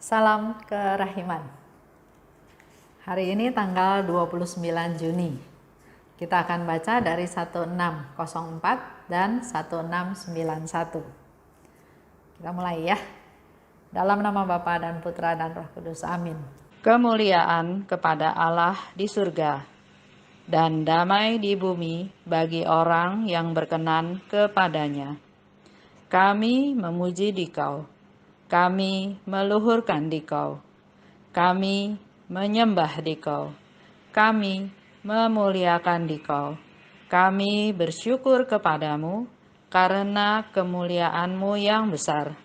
Salam kerahiman. Hari ini tanggal 29 Juni. Kita akan baca dari 1604 dan 1691. Kita mulai ya. Dalam nama Bapa dan Putra dan Roh Kudus. Amin. Kemuliaan kepada Allah di surga dan damai di bumi bagi orang yang berkenan kepadanya. Kami memuji Dikau. Kami meluhurkan Dikau, kami menyembah Dikau, kami memuliakan Dikau, kami bersyukur kepadamu karena kemuliaan-Mu yang besar.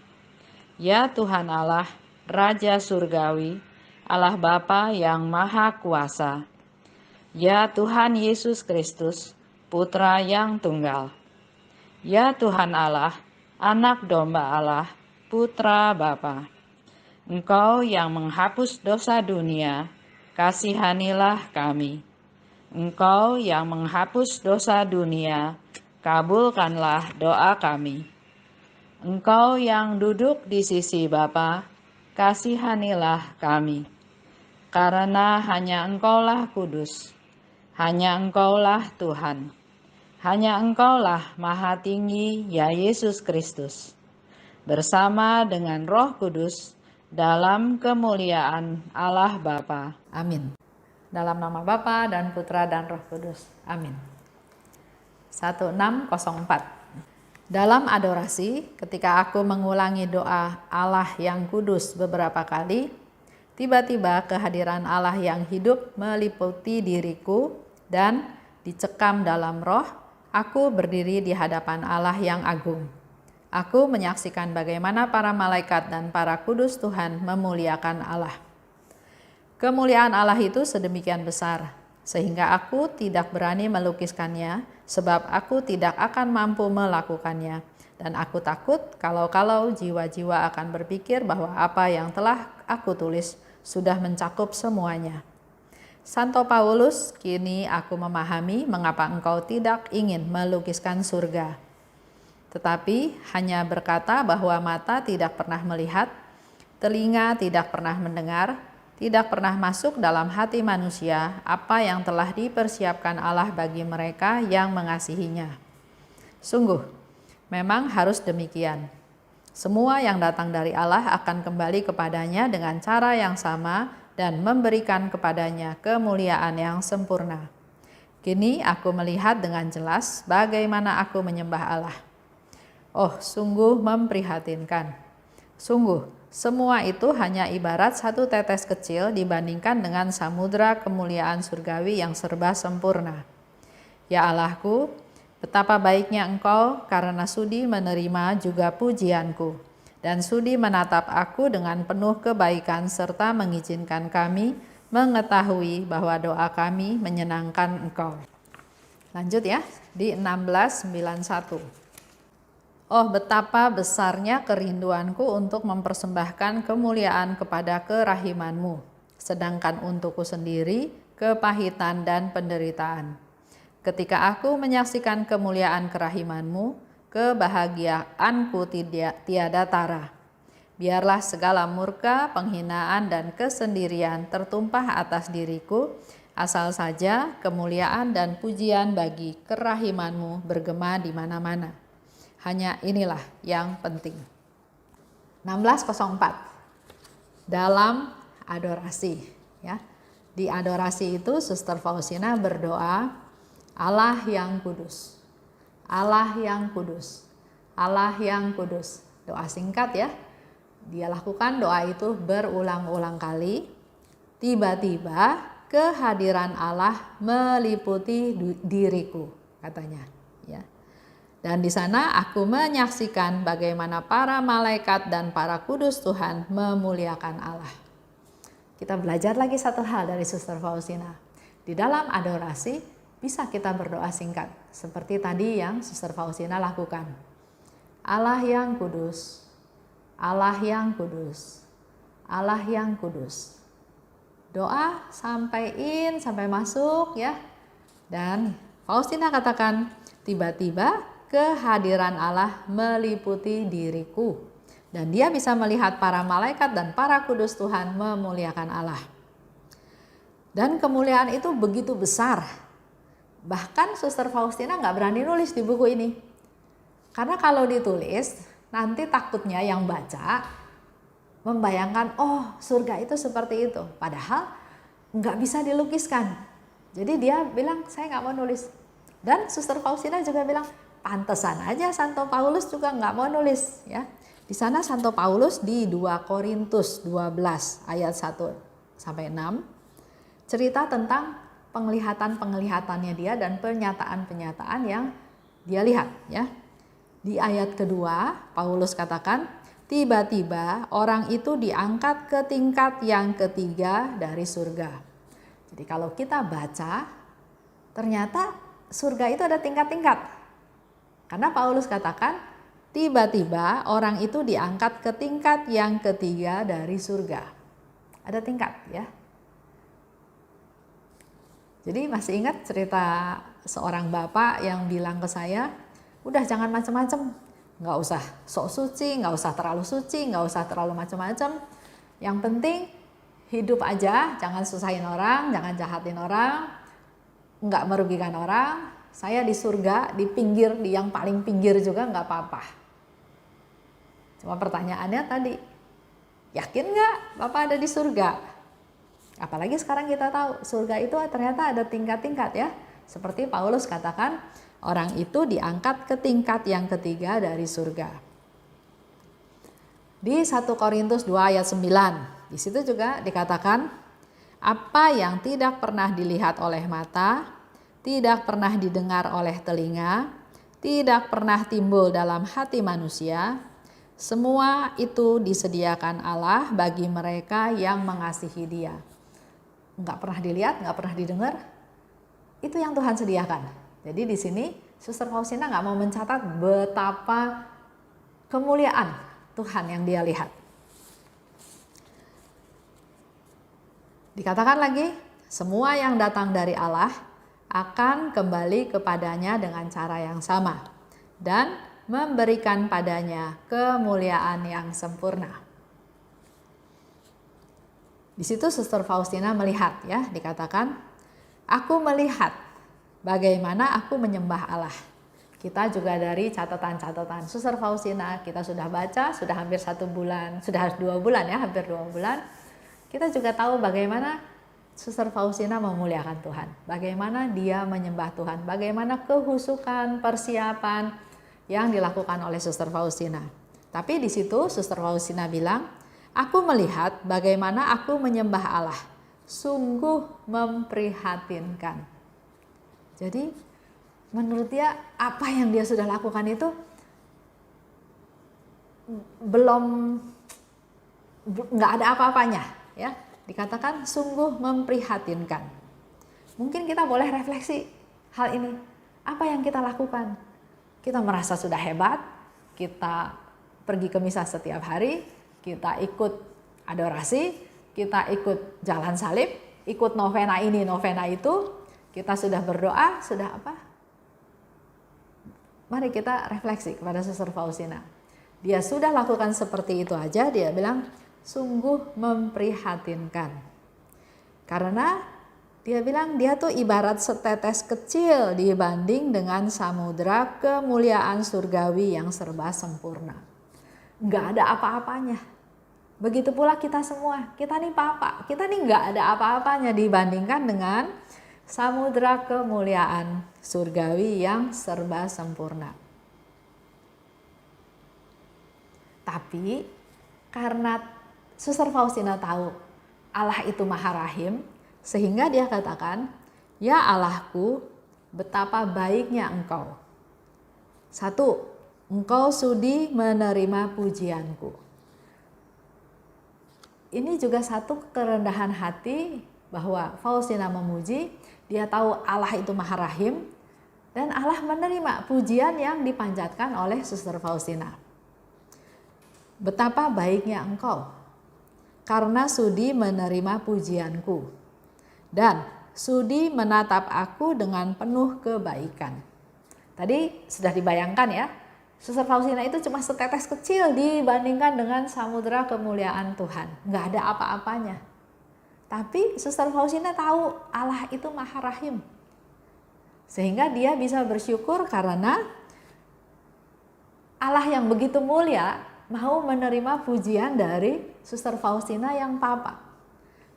Ya Tuhan Allah, Raja Surgawi, Allah Bapa yang Maha Kuasa. Ya Tuhan Yesus Kristus, Putra yang Tunggal. Ya Tuhan Allah, Anak Domba Allah, Putra Bapa, Engkau yang menghapus dosa dunia, kasihanilah kami. Engkau yang menghapus dosa dunia, kabulkanlah doa kami. Engkau yang duduk di sisi Bapa, kasihanilah kami. Karena hanya Engkaulah kudus, hanya Engkaulah Tuhan, hanya Engkaulah Maha Tinggi, ya Yesus Kristus. Bersama dengan Roh Kudus dalam kemuliaan Allah Bapa. Amin. Dalam nama Bapa dan Putra dan Roh Kudus. Amin. 1604. Dalam adorasi, ketika aku mengulangi doa Allah yang kudus beberapa kali, tiba-tiba kehadiran Allah yang hidup meliputi diriku dan dicekam dalam roh, aku berdiri di hadapan Allah yang agung. Aku menyaksikan bagaimana para malaikat dan para kudus Tuhan memuliakan Allah. Kemuliaan Allah itu sedemikian besar, sehingga aku tidak berani melukiskannya, sebab aku tidak akan mampu melakukannya. Dan aku takut kalau jiwa-jiwa akan berpikir bahwa apa yang telah aku tulis sudah mencakup semuanya. Santo Paulus, kini aku memahami mengapa engkau tidak ingin melukiskan surga, tetapi hanya berkata bahwa mata tidak pernah melihat, telinga tidak pernah mendengar, tidak pernah masuk dalam hati manusia apa yang telah dipersiapkan Allah bagi mereka yang mengasihinya. Sungguh, memang harus demikian. Semua yang datang dari Allah akan kembali kepadanya dengan cara yang sama dan memberikan kepadanya kemuliaan yang sempurna. Kini aku melihat dengan jelas bagaimana aku menyembah Allah. Oh, sungguh memprihatinkan. Sungguh, semua itu hanya ibarat satu tetes kecil dibandingkan dengan samudra kemuliaan surgawi yang serba sempurna. Ya Allahku, betapa baiknya Engkau karena sudi menerima juga pujianku, dan sudi menatap aku dengan penuh kebaikan serta mengizinkan kami mengetahui bahwa doa kami menyenangkan Engkau. Lanjut ya, di 1691. Oh, betapa besarnya kerinduanku untuk mempersembahkan kemuliaan kepada kerahiman-Mu, sedangkan untukku sendiri kepahitan dan penderitaan. Ketika aku menyaksikan kemuliaan kerahiman-Mu, kebahagiaanku tiada tara. Biarlah segala murka, penghinaan, dan kesendirian tertumpah atas diriku, asal saja kemuliaan dan pujian bagi kerahiman-Mu bergema di mana-mana. Hanya inilah yang penting. 1604. Dalam adorasi, ya. Di adorasi itu Suster Faustina berdoa, Allah yang kudus. Allah yang kudus. Allah yang kudus. Doa singkat ya. Dia lakukan doa itu berulang-ulang kali. Tiba-tiba kehadiran Allah meliputi diriku, katanya, ya. Dan di sana aku menyaksikan bagaimana para malaikat dan para kudus Tuhan memuliakan Allah. Kita belajar lagi satu hal dari Suster Faustina. Di dalam adorasi bisa kita berdoa singkat, seperti tadi yang Suster Faustina lakukan. Allah yang kudus, Allah yang kudus, Allah yang kudus. Doa sampai masuk ya. Dan Faustina katakan, tiba-tiba kehadiran Allah meliputi diriku. Dan dia bisa melihat para malaikat dan para kudus Tuhan memuliakan Allah. Dan kemuliaan itu begitu besar. Bahkan Suster Faustina nggak berani nulis di buku ini. Karena kalau ditulis, nanti takutnya yang baca membayangkan, oh surga itu seperti itu. Padahal nggak bisa dilukiskan. Jadi dia bilang, saya nggak mau nulis. Dan Suster Faustina juga bilang, pantesan aja Santo Paulus juga nggak mau nulis. Ya. Di sana Santo Paulus di 2 Korintus 12 ayat 1 sampai 6 cerita tentang penglihatan-penglihatannya dia dan pernyataan-pernyataan yang dia lihat. Ya. Di ayat kedua Paulus katakan, tiba-tiba orang itu diangkat ke tingkat yang ketiga dari surga. Jadi kalau kita baca, ternyata surga itu ada tingkat-tingkat. Karena Paulus katakan, tiba-tiba orang itu diangkat ke tingkat yang ketiga dari surga. Ada tingkat ya. Jadi masih ingat cerita seorang bapak yang bilang ke saya, udah jangan macam-macam, nggak usah sok suci, nggak usah terlalu suci, nggak usah terlalu macam-macam. Yang penting hidup aja, jangan susahin orang, jangan jahatin orang, nggak merugikan orang. Saya di surga, di pinggir, di yang paling pinggir juga nggak apa-apa. Cuma pertanyaannya tadi, yakin nggak Bapak ada di surga? Apalagi sekarang kita tahu surga itu ternyata ada tingkat-tingkat ya. Seperti Paulus katakan, orang itu diangkat ke tingkat yang ketiga dari surga. Di 1 Korintus 2 ayat 9, di situ juga dikatakan, apa yang tidak pernah dilihat oleh mata, tidak pernah didengar oleh telinga, tidak pernah timbul dalam hati manusia, semua itu disediakan Allah bagi mereka yang mengasihi Dia. Enggak pernah dilihat, enggak pernah didengar, itu yang Tuhan sediakan. Jadi di sini Suster Faustina nggak mau mencatat betapa kemuliaan Tuhan yang dia lihat. Dikatakan lagi, semua yang datang dari Allah akan kembali kepadanya dengan cara yang sama dan memberikan padanya kemuliaan yang sempurna. Di situ Suster Faustina melihat ya, dikatakan, aku melihat bagaimana aku menyembah Allah. Kita juga dari catatan-catatan Suster Faustina, kita sudah baca, sudah hampir 1 bulan, sudah 2 bulan ya, hampir 2 bulan. Kita juga tahu bagaimana Suster Faustina memuliakan Tuhan, bagaimana dia menyembah Tuhan, bagaimana kehusukan, persiapan yang dilakukan oleh Suster Faustina. Tapi di situ Suster Faustina bilang, aku melihat bagaimana aku menyembah Allah, sungguh memprihatinkan. Jadi menurut dia apa yang dia sudah lakukan itu nggak ada apa-apanya ya. Dikatakan sungguh memprihatinkan. Mungkin kita boleh refleksi hal ini. Apa yang kita lakukan? Kita merasa sudah hebat, kita pergi ke misa setiap hari, kita ikut adorasi, kita ikut jalan salib, ikut novena ini, novena itu, kita sudah berdoa, sudah apa? Mari kita refleksi kepada Suster Faustina. Dia sudah lakukan seperti itu aja, dia bilang, sungguh memprihatinkan. Karena dia bilang dia tuh ibarat setetes kecil dibanding dengan samudra kemuliaan surgawi yang serba sempurna. Nggak ada apa-apanya. Begitu pula kita semua, kita nih papa, kita nih nggak ada apa-apanya dibandingkan dengan samudra kemuliaan surgawi yang serba sempurna. Tapi karena Suster Faustina tahu Allah itu Maha Rahim, sehingga dia katakan, ya Allahku, betapa baiknya Engkau. 1, Engkau sudi menerima pujianku. Ini juga satu kerendahan hati bahwa Faustina memuji, dia tahu Allah itu Maha Rahim, dan Allah menerima pujian yang dipanjatkan oleh Suster Faustina. Betapa baiknya Engkau, karena sudi menerima pujianku dan sudi menatap aku dengan penuh kebaikan. Tadi sudah dibayangkan ya, Suster Faustina itu cuma setetes kecil dibandingkan dengan samudera kemuliaan Tuhan. Nggak ada apa-apanya. Tapi Suster Faustina tahu Allah itu Maha Rahim. Sehingga dia bisa bersyukur karena Allah yang begitu mulia mau menerima pujian dari Suster Faustina yang papa.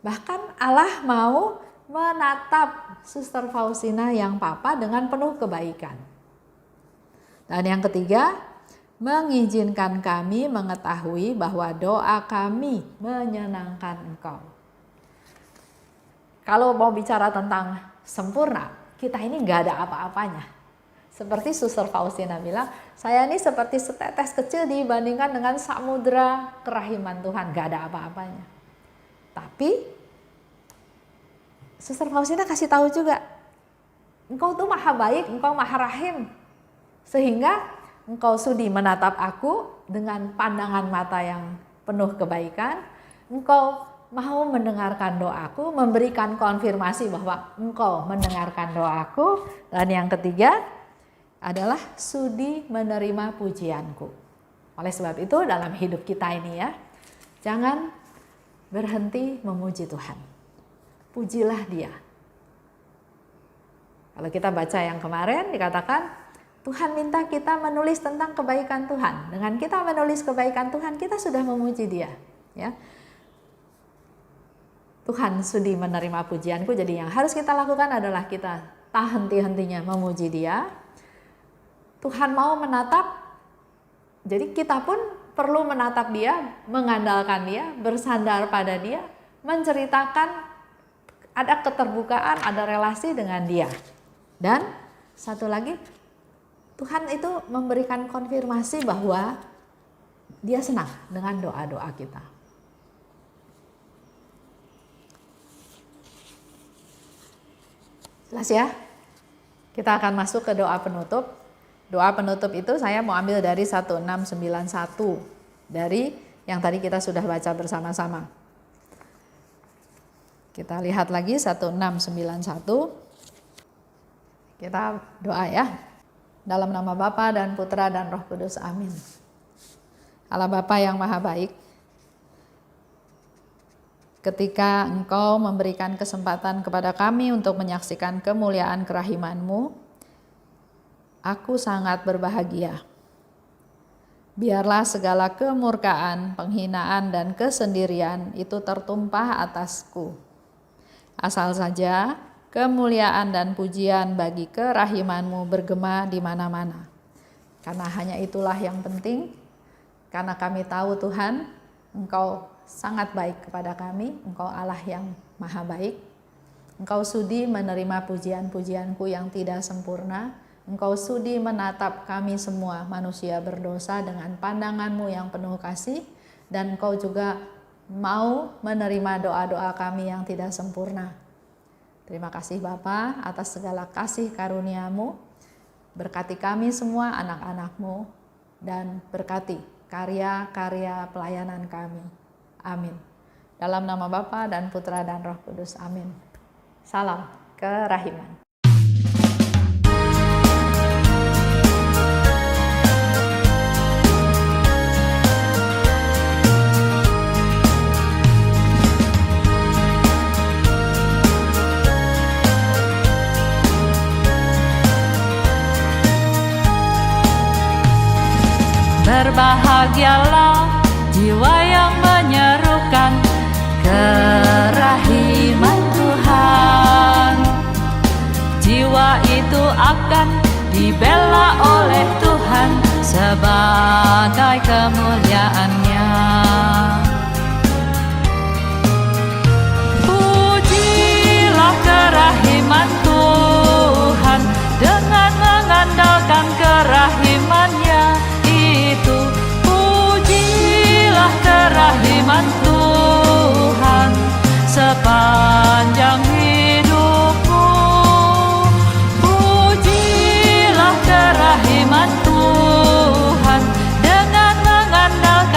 Bahkan Allah mau menatap Suster Faustina yang papa dengan penuh kebaikan. Dan yang ketiga, mengizinkan kami mengetahui bahwa doa kami menyenangkan Engkau. Kalau mau bicara tentang sempurna, kita ini nggak ada apa-apanya. Seperti Suster Faustina bilang, saya ini seperti setetes kecil dibandingkan dengan samudera kerahiman Tuhan, nggak ada apa-apanya. Tapi Suster Faustina kasih tahu juga, Engkau tuh maha baik, Engkau maha rahim. Sehingga Engkau sudi menatap aku dengan pandangan mata yang penuh kebaikan. Engkau mau mendengarkan doaku, memberikan konfirmasi bahwa Engkau mendengarkan doaku. Dan yang ketiga adalah sudi menerima pujianku. Oleh sebab itu dalam hidup kita ini ya, jangan berhenti memuji Tuhan. Pujilah Dia. Kalau kita baca yang kemarin dikatakan Tuhan minta kita menulis tentang kebaikan Tuhan. Dengan kita menulis kebaikan Tuhan, kita sudah memuji Dia. Ya. Tuhan sudi menerima pujianku. Jadi yang harus kita lakukan adalah kita tak henti-hentinya memuji Dia. Tuhan mau menatap. Jadi kita pun perlu menatap Dia, mengandalkan Dia, bersandar pada Dia, menceritakan ada keterbukaan, ada relasi dengan Dia. Dan satu lagi, Tuhan itu memberikan konfirmasi bahwa Dia senang dengan doa-doa kita. Jelas ya? Kita akan masuk ke doa penutup. Doa penutup itu saya mau ambil dari 1691, dari yang tadi kita sudah baca bersama-sama. Kita lihat lagi 1691. Kita doa ya. Dalam nama Bapa dan Putra dan Roh Kudus. Amin. Allah Bapa yang Maha Baik, ketika Engkau memberikan kesempatan kepada kami untuk menyaksikan kemuliaan kerahiman-Mu, aku sangat berbahagia. Biarlah segala kemurkaan, penghinaan, dan kesendirian itu tertumpah atasku. Asal saja kemuliaan dan pujian bagi kerahiman-Mu bergema di mana-mana. Karena hanya itulah yang penting, karena kami tahu Tuhan, Engkau sangat baik kepada kami, Engkau Allah yang maha baik. Engkau sudi menerima pujian-pujianku yang tidak sempurna. Engkau sudi menatap kami semua manusia berdosa dengan pandangan-Mu yang penuh kasih. Dan Engkau juga mau menerima doa-doa kami yang tidak sempurna. Terima kasih Bapa atas segala kasih karunia-Mu. Berkati kami semua anak-anak-Mu dan berkati karya-karya pelayanan kami. Amin. Dalam nama Bapa dan Putra dan Roh Kudus. Amin. Salam kerahiman. Berbahagialah jiwa yang menyerukan kerahiman Tuhan. Jiwa itu akan dibela oleh Tuhan sebagai kemuliaan-Nya. Pujilah kerahiman Tuhan dengan mengandalkan kerahiman-Nya. Pujilah kerahiman Tuhan sepanjang hidupmu. Pujilah kerahiman Tuhan dengan mengandalkan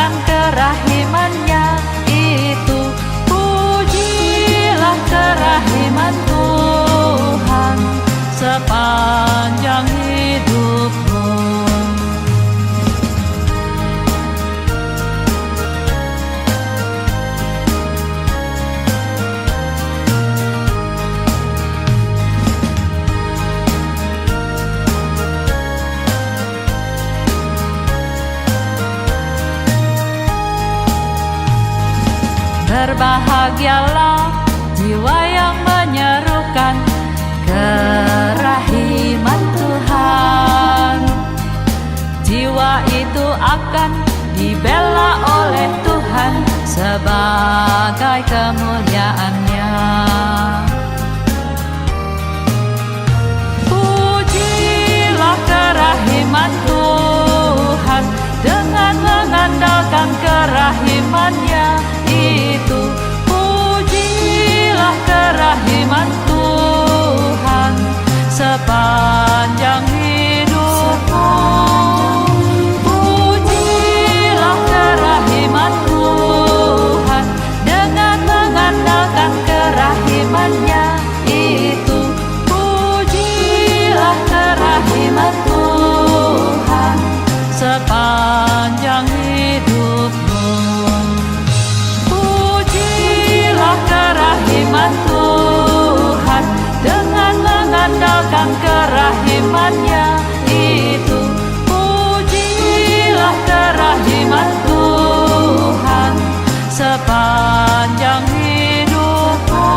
Berbahagialah jiwa yang menyerukan kerahiman Tuhan. Jiwa itu akan dibela oleh Tuhan sebagai kemuliaan-Nya. Pujilah kerahiman Tuhan dengan mengandalkan kerahiman-Nya itu. Pujilah kerahiman Tuhan sepanjang hidupmu. Pujilah kerahiman Tuhan dengan mengandalkan kerahiman-Nya itu. Pujilah kerahiman Tuhan sepanjang hidupmu. Pujilah kerahiman Tuhan dengan mengandalkan kerahiman-Nya itu. Pujilah kerahiman Tuhan sepanjang hidupmu.